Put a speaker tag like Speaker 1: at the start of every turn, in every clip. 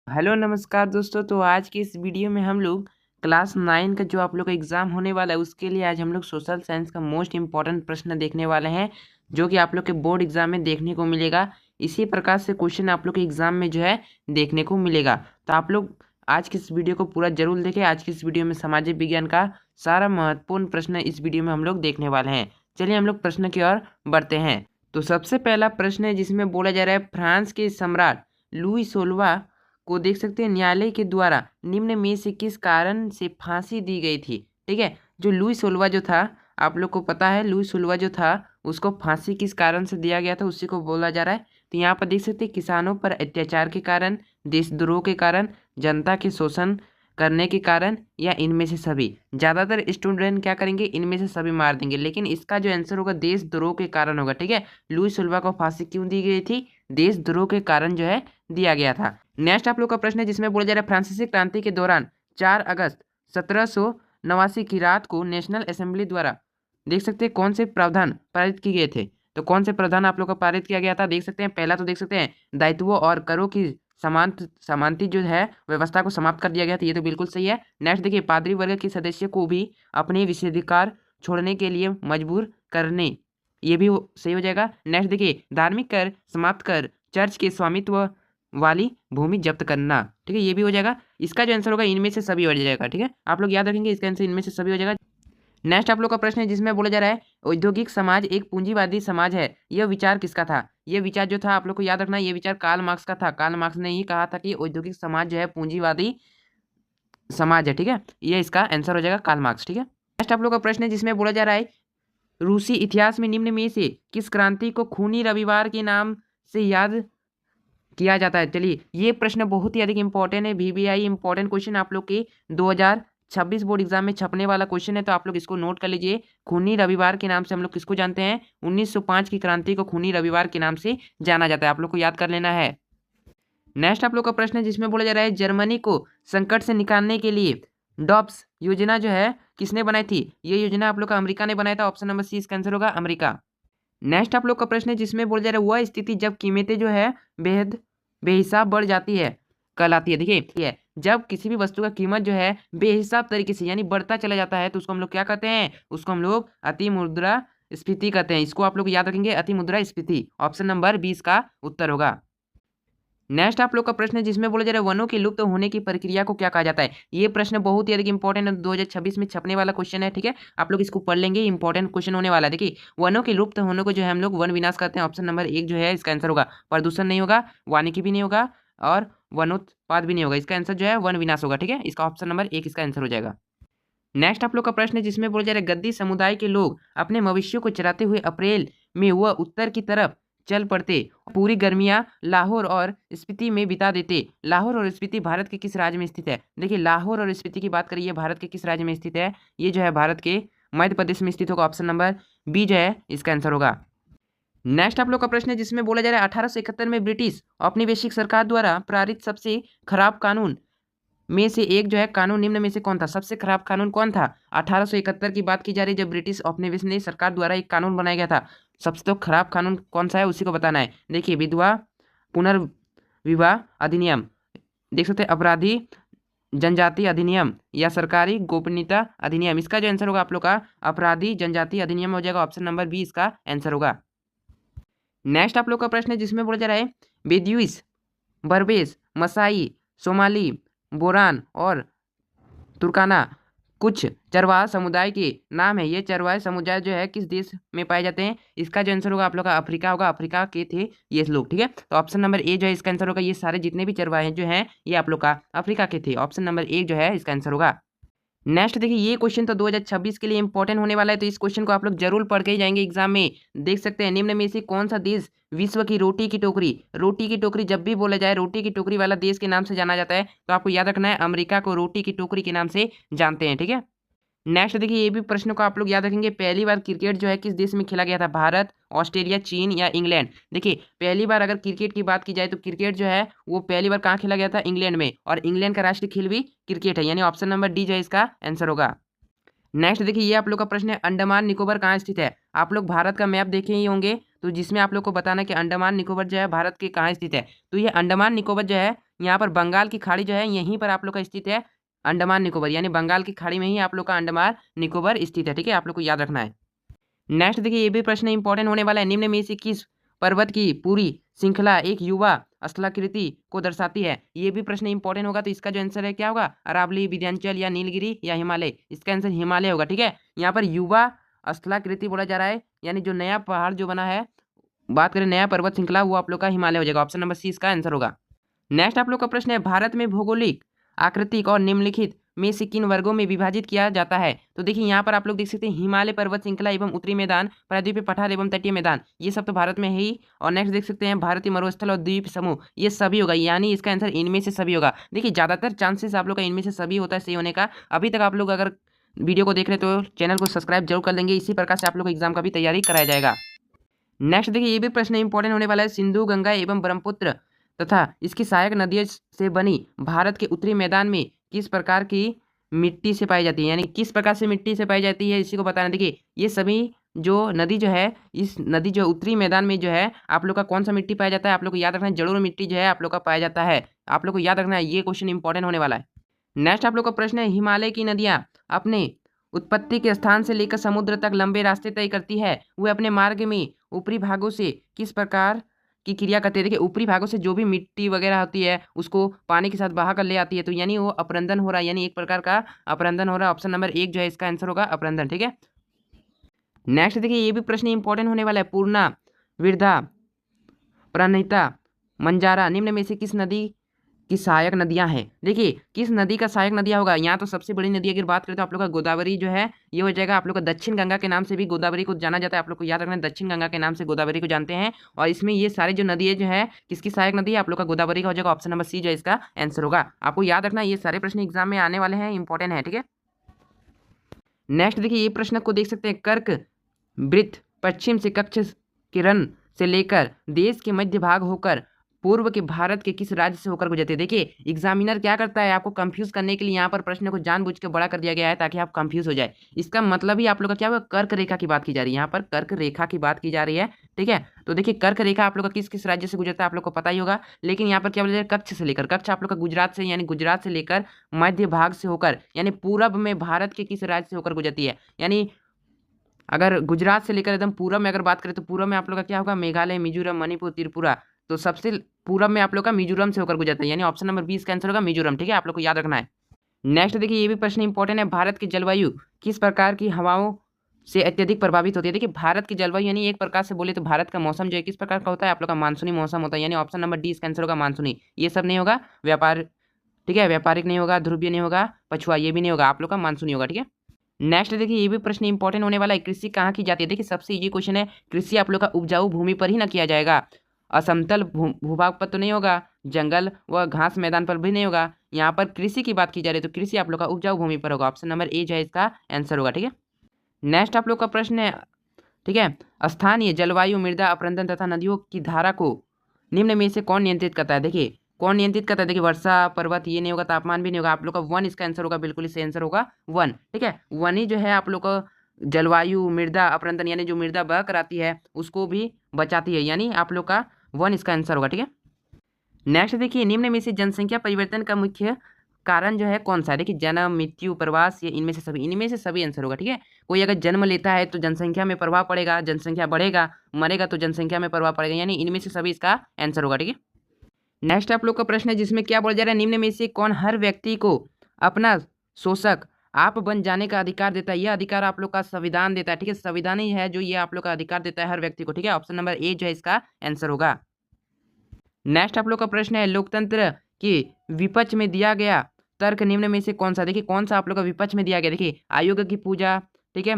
Speaker 1: Hello नमस्कार दोस्तों। तो आज की इस वीडियो में हम लोग क्लास 9 का जो आप लोग का एग्ज़ाम होने वाला है उसके लिए आज हम लोग सोशल साइंस का मोस्ट इम्पॉर्टेंट प्रश्न देखने वाले हैं, जो कि आप लोग के बोर्ड एग्जाम में देखने को मिलेगा। इसी प्रकार से क्वेश्चन आप लोग के एग्ज़ाम में जो है देखने को मिलेगा। तो आप लोग आज की इस वीडियो को पूरा जरूर देखें। आज की इस वीडियो में सामाजिक विज्ञान का सारा महत्वपूर्ण प्रश्न इस वीडियो में हम लोग देखने वाले हैं। चलिए हम लोग प्रश्न की ओर बढ़ते हैं। तो सबसे पहला प्रश्न है जिसमें बोला जा रहा है, फ्रांस के सम्राट लुई 16वां को देख सकते हैं न्यायालय के द्वारा निम्न में से किस कारण से फांसी दी गई थी। ठीक है, जो लुई 16वां जो था, आप लोग को पता है लुई 16वां जो था उसको फांसी किस कारण से दिया गया था, उसी को बोला जा रहा है। तो यहाँ पर देख सकते हैं, किसानों पर अत्याचार के कारण, देशद्रोह के कारण, जनता के शोषण करने के कारण, या इनमें से सभी। ज़्यादातर स्टूडेंट क्या करेंगे, इनमें से सभी मार देंगे, लेकिन इसका जो आंसर होगा देशद्रोह के कारण होगा। ठीक है, लुई 16वां को फांसी क्यों दी गई थी, देशद्रोह के कारण जो है दिया गया था। नेक्स्ट आप लोग का प्रश्न है जिसमें बोला जा रहा है, फ्रांसीसी क्रांति के दौरान 4 अगस्त 1789 की रात को नेशनल असेंबली द्वारा देख सकते हैं कौन से प्रावधान पारित किए गए थे। तो कौन से प्रावधान आप लोग का पारित किया गया था, देख सकते हैं। पहला तो देख सकते हैं, दायित्वों और करों की समानती जो है व्यवस्था को समाप्त कर दिया गया था, ये तो बिल्कुल सही है। नेक्स्ट देखिए, पादरी वर्ग के सदस्य को भी अपने विशेषाधिकार छोड़ने के लिए मजबूर करने, ये भी सही हो जाएगा। नेक्स्ट देखिए, धार्मिक कर समाप्त कर चर्च के स्वामित्व वाली भूमि जब्त करना। ठीक है, ये भी हो जाएगा। इसका जो आंसर होगा इनमें से सभी हो जाएगा। ठीक है, आप लोग याद रखेंगे, इसका आंसर इनमें से सभी हो जाएगा। नेक्स्ट आप लोग का प्रश्न है जिसमें बोला जा रहा है, औद्योगिक समाज एक पूंजीवादी समाज है, यह विचार किसका था। यह विचार जो था आप लोग को याद रखना, यह विचार कार्ल मार्क्स का था। कार्ल मार्क्स ने ही कहा था कि औद्योगिक समाज जो है पूंजीवादी समाज है। ठीक है, ये इसका आंसर हो जाएगा कार्ल मार्क्स। ठीक है, नेक्स्ट आप लोग का प्रश्न है जिसमें बोला जा रहा है, रूसी इतिहास में निम्न में से किस क्रांति को खूनी रविवार के नाम से याद किया जाता है। चलिए, ये प्रश्न बहुत ही अधिक इंपॉर्टेंट है, वीवीआई इंपॉर्टेंट क्वेश्चन आप लोग के 2026 बोर्ड एग्जाम में छपने वाला क्वेश्चन है, तो आप लोग इसको नोट कर लीजिए। खूनी रविवार के नाम से हम लोग किसको जानते हैं, 1905 की क्रांति को खूनी रविवार के नाम से जाना जाता है, आप लोग को याद कर लेना है। नेक्स्ट आप लोग का प्रश्न है जिसमें बोला जा रहा है, जर्मनी को संकट से निकालने के लिए डॉब्स योजना जो है किसने बनाई थी। ये योजना आप लोग का अमेरिका ने बनाया था। ऑप्शन नंबर सी इसका आंसर होगा अमेरिका। नेक्स्ट आप लोग का प्रश्न है जिसमें बोला जा रहा है, वह स्थिति जब कीमतें जो है बेहद बेहिसाब बढ़ जाती है कहलाती है। देखिए, ये जब किसी भी वस्तु का कीमत जो है बेहिसाब तरीके से यानी बढ़ता चला जाता है, तो उसको हम लोग क्या कहते हैं, उसको हम लोग अति मुद्रा स्फीति कहते हैं। इसको आप लोग याद रखेंगे, अति मुद्रा स्फीति। ऑप्शन नंबर 20 का उत्तर होगा। नेक्स्ट आप लोग का प्रश्न है जिसमें बोला जा रहा है, वनों के लुप्त होने की प्रक्रिया को क्या कहा जाता है। ये प्रश्न बहुत ही अधिक इंपॉर्टेंट है, 2026 में छपने वाला क्वेश्चन है। ठीक है, आप लोग इसको पढ़ लेंगे, इंपॉर्टेंट क्वेश्चन होने वाला है। देखिए, वनों के लुप्त होने को जो है हम लोग वन विनाश करते हैं। ऑप्शन नंबर 1 जो है इसका आंसर होगा। प्रदूषण नहीं होगा, वानिकी भी नहीं होगा, और वनोत्पाद भी नहीं होगा। इसका आंसर जो है वन विनाश होगा। ठीक है, इसका ऑप्शन नंबर 1 इसका आंसर हो जाएगा। नेक्स्ट आप लोग का प्रश्न है जिसमें बोला जा रहा है, गद्दी समुदाय के लोग अपने मवेशियों को चराते हुए अप्रैल में वह उत्तर की तरफ चल पड़ते, पूरी गर्मियां लाहौर और स्पीति में बिता देते। लाहौर और स्पीति भारत के किस राज्य में स्थित है। देखिए, लाहौर और स्पीति की बात करिए, भारत के किस राज्य में स्थित है, ये जो है भारत के मध्य प्रदेश में स्थित होगा। ऑप्शन नंबर बी जो है इसका आंसर होगा। नेक्स्ट आप लोग का प्रश्न है जिसमें बोला जा रहा है, 1871 में ब्रिटिश औपनिवेशिक सरकार द्वारा पारित सबसे खराब कानून में से एक जो है कानून निम्न में से कौन था। सबसे खराब कानून कौन था, 1871 की बात की जा रही है, जब ब्रिटिश औपनिवेशिक सरकार द्वारा एक कानून बनाया गया था। सबसे तो खराब कानून कौन सा है उसी को बताना है। देखिए, विधवा पुनर्विवाह अधिनियम, देख सकते हैं अपराधी जनजाति अधिनियम, या सरकारी गोपनीयता अधिनियम। इसका जो आंसर होगा आप लोग का अपराधी जनजाति अधिनियम हो जाएगा। ऑप्शन नंबर बी इसका आंसर होगा। नेक्स्ट आप लोग का प्रश्न है जिसमें बोला जा रहा है, बेदुइस, बर्बेस, मसाई, सोमाली, बोरान और तुर्काना कुछ चरवाहा समुदाय के नाम है। ये चरवाहा समुदाय जो है किस देश में पाए जाते हैं। इसका जो आंसर होगा आप लोग का अफ्रीका होगा। अफ्रीका के थे ये लोग। ठीक है, तो ऑप्शन नंबर ए जो है इसका आंसर होगा। ये सारे जितने भी चरवाहे जो हैं ये आप लोग का अफ्रीका के थे। ऑप्शन नंबर ए जो है इसका आंसर होगा। नेक्स्ट देखिए, ये क्वेश्चन तो 2026 के लिए इंपॉर्टेंट होने वाला है, तो इस क्वेश्चन को आप लोग जरूर पढ़ के ही जाएंगे एग्जाम में। देख सकते हैं, निम्न में से कौन सा देश विश्व की रोटी की टोकरी जब भी बोला जाए रोटी की टोकरी वाला देश के नाम से जाना जाता है, तो आपको याद रखना है अमेरिका को रोटी की टोकरी के नाम से जानते हैं। ठीक है, नेक्स्ट देखिए, ये भी प्रश्न को आप लोग याद रखेंगे, पहली बार क्रिकेट जो है किस देश में खेला गया था। भारत, ऑस्ट्रेलिया, चीन या इंग्लैंड। देखिए, पहली बार अगर क्रिकेट की बात की जाए तो क्रिकेट जो है वो पहली बार कहाँ खेला गया था, इंग्लैंड में, और इंग्लैंड का राष्ट्रीय खेल भी क्रिकेट है, यानी ऑप्शन नंबर डी जो है इसका आंसर होगा। नेक्स्ट देखिए, ये आप लोग का प्रश्न है, अंडमान निकोबार कहाँ स्थित है। आप लोग भारत का मैप देखे ही होंगे, तो जिसमें आप लोग को बताना है कि अंडमान निकोबार जो है भारत के कहाँ स्थित है। तो ये अंडमान निकोबार जो है यहाँ पर बंगाल की खाड़ी जो है यहीं पर आप लोग का स्थित है अंडमान निकोबार, यानी बंगाल की खाड़ी में ही आप लोग का अंडमान निकोबार स्थित है। ठीक है, आप लोग को याद रखना है। नेक्स्ट देखिए, ये भी प्रश्न इंपॉर्टेंट होने वाला है। निम्न में से किस पर्वत की पूरी श्रृंखला एक युवा स्थलाकृति को दर्शाती है? ये भी प्रश्न इंपॉर्टेंट होगा, तो इसका जो आंसर है क्या होगा? अरावली, विंध्याचल या नीलगिरी या हिमालय? इसका आंसर हिमालय होगा। ठीक है, यहाँ पर युवा स्थलाकृति बोला जा रहा है, यानी जो नया पहाड़ जो बना है, बात करें नया पर्वत श्रृंखला, वो आप लोग का हिमालय हो जाएगा। ऑप्शन नंबर सी इसका आंसर होगा। नेक्स्ट आप लोग का प्रश्न है, भारत में भौगोलिक आकृतिक और निम्नलिखित में से किन वर्गों में विभाजित किया जाता है? तो देखिए यहाँ पर आप लोग देख सकते हैं हिमालय पर्वत श्रृंखला एवं उत्तरी मैदान, प्रायद्वीपीय पठार एवं तटीय मैदान, ये सब तो भारत में है ही। और नेक्स्ट देख सकते हैं भारतीय मरुस्थल और द्वीप समूह, ये सभी होगा, यानी इसका आंसर इनमें से सभी होगा। देखिए ज़्यादातर चांसेस आप लोग का इनमें से सभी होता है सही होने का। अभी तक आप लोग अगर वीडियो को देख रहे तो चैनल को सब्सक्राइब जरूर कर लेंगे, इसी प्रकार से आप लोग को एग्जाम का भी तैयारी कराया जाएगा। नेक्स्ट देखिए, ये भी प्रश्न इंपॉर्टेंट होने वाला है। सिंधु, गंगा एवं ब्रह्मपुत्र तथा इसकी सहायक नदियों से बनी भारत के उत्तरी मैदान में किस प्रकार की मिट्टी से पाई जाती है, यानी किस प्रकार से मिट्टी से पाई जाती है, इसी को बताना। देखिए ये सभी जो नदी जो है, इस नदी जो उत्तरी मैदान में जो है आप लोग का कौन सा मिट्टी पाया जाता है? आप लोग को याद रखना है, जरूर मिट्टी जो है आप लोग का पाया जाता है। आप लोग को याद रखना है, ये क्वेश्चन इंपॉर्टेंट होने वाला है। नेक्स्ट आप लोग का प्रश्न है, हिमालय की नदियाँ अपने उत्पत्ति के स्थान से लेकर समुद्र तक लंबे रास्ते तय करती है, वह अपने मार्ग में ऊपरी भागों से किस प्रकार की क्रिया करती है? देखिए ऊपरी भागों से जो भी मिट्टी वगैरह होती है उसको पानी के साथ बहा कर ले आती है, तो यानी वो अपरंदन हो रहा है, यानी एक प्रकार का अपरंदन हो रहा है। ऑप्शन नंबर एक जो है इसका आंसर होगा अपरंदन। ठीक है, नेक्स्ट देखिए, ये भी प्रश्न इंपॉर्टेंट होने वाला है। पूर्णा, विरधा, प्रणहिता, मंजारा निम्न में से किस नदी की सहायक नदियां हैं? देखिए किस नदी का सहायक नदियां होगा, यहाँ तो सबसे बड़ी नदी अगर बात करें तो आप लोग का गोदावरी जो है ये हो जाएगा। आप लोग का दक्षिण गंगा के नाम से भी गोदावरी को जाना जाता है, आप लोग को याद रखना है, दक्षिण गंगा के नाम से गोदावरी को जानते हैं। और इसमें ये सारे जो नदी है जो है किसकी सहायक नदी है? आप लोग का गोदावरी का हो जाएगा। ऑप्शन नंबर सी जो है इसका आंसर होगा। आपको याद रखना, ये सारे प्रश्न एग्जाम में आने वाले हैं, इंपॉर्टेंट है। ठीक है, नेक्स्ट देखिए, ये प्रश्न को देख सकते हैं, कर्क वृत्त पश्चिम से कक्ष किरण से लेकर देश के मध्य भाग होकर पूर्व के भारत के किस राज्य से होकर गुजरते हैं? देखिए एग्जामिनर क्या करता है, आपको कंफ्यूज करने के लिए यहाँ पर प्रश्न को जानबूझ के बड़ा कर दिया गया है ताकि आप कंफ्यूज हो जाए। इसका मतलब ही आप लोग का क्या होगा, कर्क रेखा की बात की जा रही है, यहाँ पर कर्क रेखा की बात की जा रही है। ठीक है, तो देखिए कर्क रेखा आप लोग का किस किस राज्य से गुजरता है आप लोग को पता ही होगा, लेकिन यहाँ पर क्या बोला जाए, कक्ष से लेकर, कक्ष आप लोग का गुजरात से, यानी गुजरात से लेकर मध्य भाग से होकर, यानी पूरब में भारत के किस राज्य से होकर गुजरती है। यानी अगर गुजरात से लेकर एकदम पूरब में अगर बात करें तो पूरब में आप लोग का क्या होगा, मेघालय, मिजोरम, मणिपुर, त्रिपुरा, तो सबसे पूरब में आप लोग का मिजोरम से होकर गुजरता है, यानी ऑप्शन नंबर 20 का आंसर होगा मिजोरम। ठीक है, आप लोग को याद रखना है। नेक्स्ट देखिए, ये भी प्रश्न इंपॉर्टेंट है, भारत की जलवायु किस प्रकार की हवाओं से अत्यधिक प्रभावित होती है? देखिए भारत की जलवायु यानी एक प्रकार से बोले तो भारत का मौसम जो है किस प्रकार का होता है? आप लोग का मानसूनी मौसम होता है, यानी ऑप्शन नंबर डी इसका आंसर होगा मानसूनी। ये सब नहीं होगा, व्यापार, ठीक है, व्यापारिक नहीं होगा, ध्रुवीय नहीं होगा, पछुआ ये भी नहीं होगा, आप लोग का मानसूनी होगा। ठीक है, नेक्स्ट देखिए, ये भी प्रश्न इंपॉर्टेंट होने वाला है, कृषि कहाँ की जाती है? देखिए सबसे इजी क्वेश्चन है, कृषि आप लोग का उपजाऊ भूमि पर ही ना किया जाएगा, असमतल भूभाग पर तो नहीं होगा, जंगल व घास मैदान पर भी नहीं होगा। यहाँ पर कृषि की बात की जा रही है तो कृषि आप लोग का उपजाऊ भूमि पर होगा। ऑप्शन नंबर ए जो है इसका आंसर होगा। ठीक है, नेक्स्ट आप लोग का प्रश्न है, ठीक है, स्थानीय जलवायु, मृदा अपरदन तथा नदियों की धारा को निम्न में से कौन नियंत्रित करता है? देखिए कौन नियंत्रित करता है? देखिए वर्षा, पर्वत ये नहीं होगा, तापमान भी नहीं होगा, आप लोग का वन इसका आंसर होगा, बिल्कुल इससे आंसर होगा वन। ठीक है, वन ही जो है आप लोग का जलवायु, मृदा अपरदन, यानी जो मृदा बह कर आती है उसको भी बचाती है, यानी आप लोग का वन इसका आंसर होगा। ठीक है, नेक्स्ट देखिए, निम्न में से जनसंख्या परिवर्तन का मुख्य कारण जो है कौन सा है? देखिए जन्म, मृत्यु, प्रवास, ये इनमें से सभी आंसर होगा। ठीक है, कोई अगर जन्म लेता है तो जनसंख्या में प्रभाव पड़ेगा, जनसंख्या बढ़ेगा, मरेगा तो जनसंख्या में प्रभाव पड़ेगा, यानी इनमें से सभी इसका आंसर होगा। ठीक है, नेक्स्ट आप लोग का प्रश्न है जिसमें क्या बोला जा रहा है, निम्न में से कौन हर व्यक्ति को अपना शोषक आप बन जाने का अधिकार देता है? यह अधिकार आप लोग का संविधान देता है। ठीक है, संविधान ही है जो ये आप लोग का अधिकार देता है हर व्यक्ति को। ठीक है, ऑप्शन नंबर ए जो है इसका आंसर होगा। नेक्स्ट आप लोग का प्रश्न है, लोकतंत्र के विपक्ष में दिया गया तर्क निम्न में से कौन सा? देखिए कौन सा आप लोग का विपक्ष में दिया गया? देखिए आयोग की पूजा, ठीक है,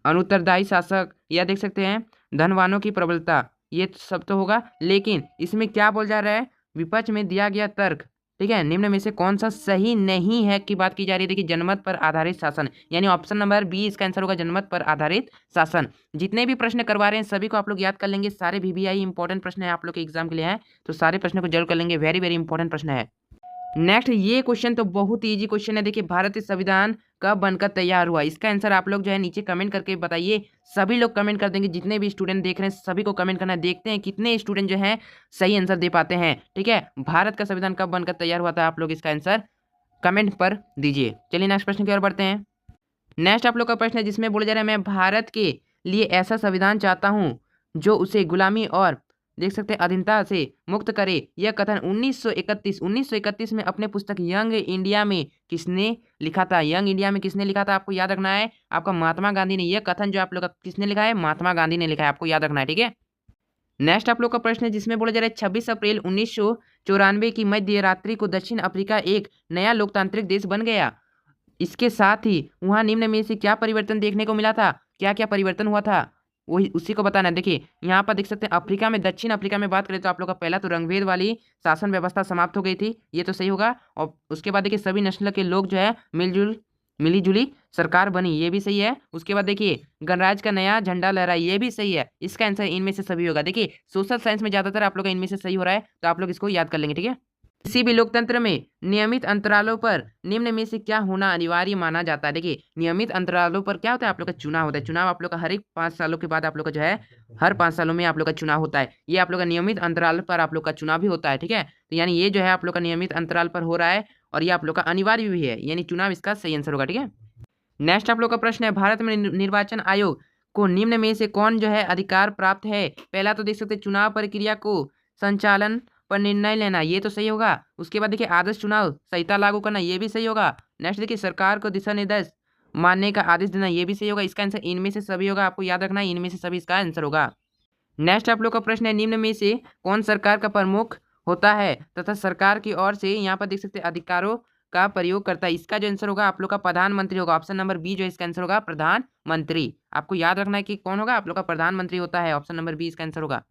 Speaker 1: अनुत्तरदायी शासक, या देख सकते हैं धनवानों की प्रबलता, ये सब तो होगा, लेकिन इसमें क्या बोल जा रहा है, विपक्ष में दिया गया तर्क, ठीक है, निम्न में से कौन सा सही नहीं है की बात की जा रही है। देखिए जनमत पर आधारित शासन, यानी ऑप्शन नंबर बी इसका आंसर होगा, जनमत पर आधारित शासन। जितने भी प्रश्न करवा रहे हैं सभी को आप लोग याद कर लेंगे, सारे VVI इंपॉर्टेंट प्रश्न है आप लोग के एग्जाम के लिए हैं, तो सारे प्रश्नों को जरूर कर लेंगे, वेरी वेरी इंपॉर्टेंट प्रश्न है। नेक्स्ट ये क्वेश्चन तो बहुत इजी क्वेश्चन है। देखिए, भारतीय संविधान कब बनकर तैयार हुआ? इसका आंसर आप लोग जो है नीचे कमेंट करके बताइए। सभी लोग कमेंट कर देंगे, जितने भी स्टूडेंट देख रहे हैं सभी को कमेंट करना है। देखते हैं कितने स्टूडेंट जो हैं सही आंसर दे पाते हैं। ठीक है, भारत का संविधान कब बनकर तैयार हुआ था? आप लोग इसका आंसर कमेंट पर दीजिए। चलिए नेक्स्ट प्रश्न की ओर बढ़ते हैं। नेक्स्ट आप लोग का प्रश्न है जिसमें बोला जा रहा है, मैं भारत के लिए ऐसा संविधान चाहता हूँ जो उसे गुलामी और देख सकते हैं अधीनता से मुक्त करे। यह कथन 1931 में अपने पुस्तक यंग इंडिया में किसने लिखा था? यंग इंडिया में किसने लिखा था आपको याद रखना है, आपका महात्मा गांधी ने। यह कथन जो आप लोग का किसने लिखा है? महात्मा गांधी ने लिखा है, आपको याद रखना है। ठीक है, नेक्स्ट आप लोग का प्रश्न है जिसमें बोला जा रहा है 26 अप्रैल 1994 की मध्य रात्रि को दक्षिण अफ्रीका एक नया लोकतांत्रिक देश बन गया। इसके साथ ही वहां निम्न में से क्या परिवर्तन देखने को मिला था? क्या क्या परिवर्तन हुआ था वही उसी को बताना है। देखिए यहाँ पर देख सकते हैं अफ्रीका में, दक्षिण अफ्रीका में बात करें तो आप लोग का पहला तो रंगभेद वाली शासन व्यवस्था समाप्त हो गई थी, ये तो सही होगा। और उसके बाद देखिए सभी नस्ल के लोग जो है मिली जुली सरकार बनी, ये भी सही है। उसके बाद देखिए गणराज्य का नया झंडा लहरा, ये भी सही है। इसका आंसर इनमें से सभी होगा। देखिए सोशल साइंस में ज्यादातर आप लोग का इनमें से सही हो रहा है, तो आप लोग इसको याद कर लेंगे। ठीक है, किसी भी लोकतंत्र में नियमित अंतरालों पर निम्न में से क्या होना अनिवार्य माना जाता है? देखिए नियमित अंतरालों पर क्या होता है? आप लोग का चुनाव होता है। चुनाव आप लोग का हर एक 5 सालों के बाद आप लोग का जो है हर 5 सालों में आप लोग का चुनाव होता है। ये आप लोग का नियमित अंतराल पर आप लोग का चुनाव भी होता है। ठीक है, तो यानी ये जो है आप लोग का नियमित अंतराल पर हो रहा है और ये आप लोग का अनिवार्य भी है, यानी चुनाव इसका सही आंसर होगा। ठीक है, नेक्स्ट आप लोग का प्रश्न है, भारत में निर्वाचन आयोग को निम्न में से कौन जो है अधिकार प्राप्त है? पहला तो देख सकते हैं चुनाव प्रक्रिया को संचालन पर निर्णय लेना, ये तो सही होगा। उसके बाद देखिए आदर्श चुनाव संहिता लागू करना, ये भी सही होगा। नेक्स्ट देखिए सरकार को दिशा निर्देश मानने का आदेश देना, ये भी सही होगा। इसका आंसर इनमें से सभी होगा, आपको याद रखना है इनमें से सभी इसका आंसर होगा। नेक्स्ट आप लोग का प्रश्न है, निम्न में से कौन सरकार का प्रमुख होता है तथा सरकार की ओर से यहाँ पर देख सकते हैं अधिकारों का प्रयोग करता है? इसका जो आंसर होगा आप लोग का प्रधानमंत्री होगा। ऑप्शन नंबर बी जो इसका आंसर होगा प्रधानमंत्री। आपको याद रखना है कि कौन होगा, आप लोग का प्रधानमंत्री होता है। ऑप्शन नंबर बी इसका आंसर होगा।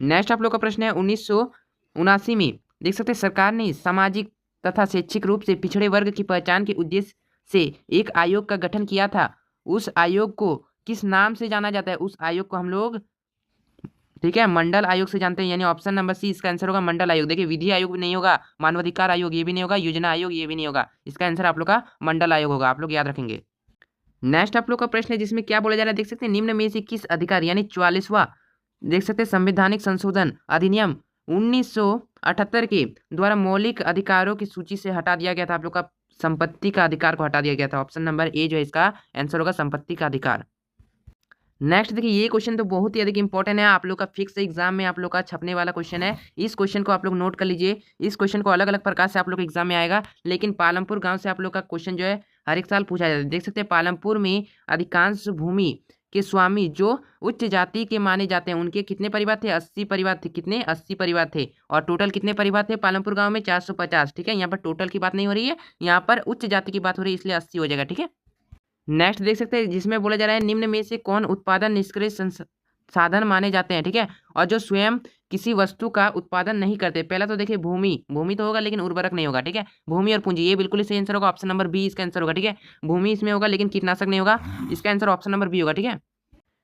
Speaker 1: नेक्स्ट आप लोग का प्रश्न है, 1979 में देख सकते हैं सरकार ने सामाजिक तथा शैक्षिक रूप से पिछड़े वर्ग की पहचान के उद्देश्य से एक आयोग का गठन किया था। उस आयोग को किस नाम से जाना जाता है? उस आयोग को हम लोग ठीक है मंडल आयोग से जानते हैं, यानी ऑप्शन नंबर सी इसका आंसर होगा मंडल आयोग। देखिए विधि आयोग भी नहीं होगा, मानवाधिकार आयोग ये भी नहीं होगा, योजना आयोग ये भी नहीं होगा। इसका आंसर आप लोग का मंडल आयोग होगा, आप लोग याद रखेंगे। नेक्स्ट आप लोग का प्रश्न है जिसमें क्या बोला जा रहा है, देख सकते हैं निम्न में से किस अधिकार यानी 44वां देख सकते हैं संवैधानिक संशोधन अधिनियम 1978 के द्वारा मौलिक अधिकारों की सूची से हटा दिया गया था? आप लोग का संपत्ति का अधिकार को हटा दिया गया था। ऑप्शन नंबर ए जो है इसका आंसर होगा संपत्ति का अधिकार। नेक्स्ट देखिए ये क्वेश्चन तो बहुत ही अधिक इंपॉर्टेंट है, आप लोग का फिक्स एग्जाम में आप लोग का छपने वाला क्वेश्चन है। इस क्वेश्चन को आप लोग नोट कर लीजिए। इस क्वेश्चन को अलग अलग प्रकार से आप लोग एग्जाम में आएगा, लेकिन पालमपुर गांव से आप लोग का क्वेश्चन जो है हर एक साल पूछा जाता है। देख सकते हैं पालमपुर में अधिकांश भूमि के स्वामी जो उच्च जाति के माने जाते हैं, उनके कितने परिवार थे? 80 परिवार थे। कितने? 80 परिवार थे। और टोटल कितने परिवार थे पालमपुर गाँव में? 450। ठीक है, यहाँ पर टोटल की बात नहीं हो रही है, यहाँ पर उच्च जाति की बात हो रही है, इसलिए 80 हो जाएगा। ठीक है, नेक्स्ट देख सकते हैं जिसमें बोला जा रहा है निम्न में से कौन उत्पादन निष्क्रिय साधन माने जाते हैं? ठीक है, और जो स्वयं किसी वस्तु का उत्पादन नहीं करते। पहला तो देखिए भूमि तो होगा लेकिन उर्वरक नहीं होगा। ठीक है, भूमि और पूंजी ये बिल्कुल सही आंसर होगा। ऑप्शन नंबर बी इसका आंसर होगा। ठीक है, भूमि इसमें होगा लेकिन कीटनाशक नहीं होगा। इसका आंसर ऑप्शन नंबर बी होगा। ठीक है,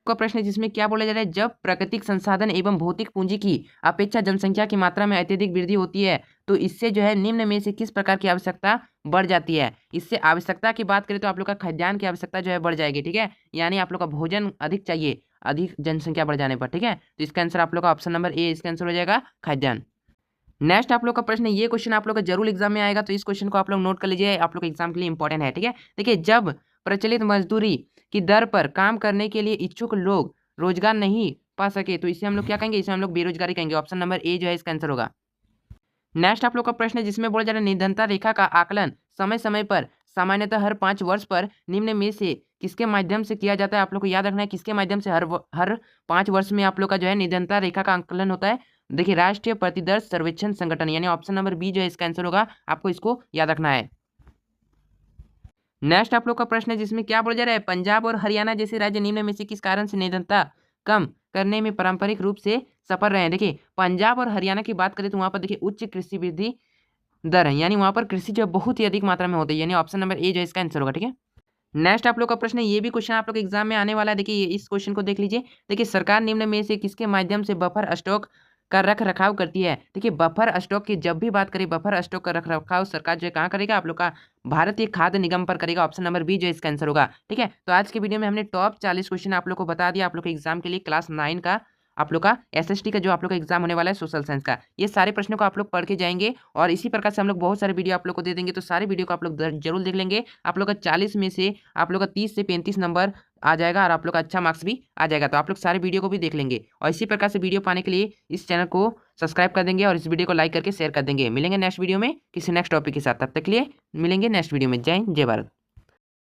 Speaker 1: का प्रश्न है जिसमें क्या बोला जा रहा है, जब प्राकृतिक संसाधन एवं भौतिक पूंजी की अपेक्षा जनसंख्या की मात्रा में अत्यधिक वृद्धि होती है तो इससे जो है निम्न में से किस प्रकार की आवश्यकता बढ़ जाती है? इससे आवश्यकता की बात करें तो आप लोग का खाद्यान्न की आवश्यकता जो है बढ़ जाएगी। ठीक है, यानी आप लोग का भोजन अधिक चाहिए अधिक जनसंख्या बढ़ जाने पर। ठीक है, तो इसका आंसर आप लोग का ऑप्शन नंबर ए इसका आंसर हो जाएगा खाद्यान्न। नेक्स्ट आप लोग का प्रश्न है, ये क्वेश्चन आप लोग का जरूर एग्जाम में आएगा, तो इस क्वेश्चन को आप लोग नोट कर लीजिए, आप लोग एग्जाम के लिए इंपॉर्टेंट है। ठीक है, देखिए जब प्रचलित मजदूरी की दर पर काम करने के लिए इच्छुक लोग रोजगार नहीं पा सके तो इसे हम लोग क्या कहेंगे? इसे हम लोग बेरोजगारी कहेंगे। ऑप्शन नंबर ए जो है इसका आंसर होगा। नेक्स्ट आप लोग का प्रश्न है जिसमें बोला जा रहा है निर्धनता रेखा का आकलन समय समय पर सामान्यतः हर 5 वर्ष पर निम्न में से किसके माध्यम से किया जाता है? आप लोग को याद रखना है किसके माध्यम से हर 5 वर्ष में आप लोग का जो है निर्धनता रेखा का आकलन होता है। देखिए राष्ट्रीय प्रतिदर्श सर्वेक्षण संगठन, यानी ऑप्शन नंबर बी जो है इसका आंसर होगा, आपको इसको याद रखना है। नेक्स्ट आप लोग का प्रश्न है जिसमें क्या बोला जा रहा है, पंजाब और हरियाणा जैसे राज्य निम्न में से किस कारण से निर्धनता कम करने में पारंपरिक रूप से सफल रहे हैं? देखिए पंजाब और हरियाणा की बात करें तो वहां पर देखिए उच्च कृषि वृद्धि दर है, यानी वहां पर कृषि जो बहुत ही अधिक मात्रा में होती है, यानी ऑप्शन नंबर ए जो है इसका आंसर होगा। ठीक है, नेक्स्ट आप लोग का प्रश्न है, ये भी क्वेश्चन आप लोग एग्जाम में आने वाला है। देखिए इस क्वेश्चन को देख लीजिए। देखिए सरकार निम्न में से किसके माध्यम से बफर स्टॉक का रख रखाव करती है। देखिए बफर स्टॉक की जब भी बात करें, बफर स्टॉक का रख रखाव सरकार जो है कहाँ करेगा, आप लोग का भारतीय खाद्य निगम पर करेगा। ऑप्शन नंबर बी जो इसका आंसर होगा। ठीक है, तो आज के वीडियो में हमने टॉप 40 क्वेश्चन आप लोग को बता दिया। आप लोग के एग्जाम के लिए क्लास 9 का आप लोग का एसएसटी का जो आप लोग का एग्जाम होने वाला है सोशल साइंस का, ये सारे प्रश्नों को आप लोग पढ़ के जाएंगे और इसी प्रकार से हम लोग बहुत सारे वीडियो आप लोग को दे देंगे। तो सारे वीडियो को आप लोग जरूर देख लेंगे। आप लोग का 40 में से आप लोग का 30 से 35 नंबर आ जाएगा और आप लोग का अच्छा मार्क्स भी आ जाएगा। तो आप लोग सारे वीडियो को भी देख लेंगे और इसी प्रकार से वीडियो पाने के लिए इस चैनल को सब्सक्राइब कर देंगे और इस वीडियो को लाइक करके शेयर कर देंगे। मिलेंगे नेक्स्ट वीडियो में किसी नेक्स्ट टॉपिक के साथ, तब तक के लिए मिलेंगे नेक्स्ट वीडियो में। जय हिंद, जय भारत।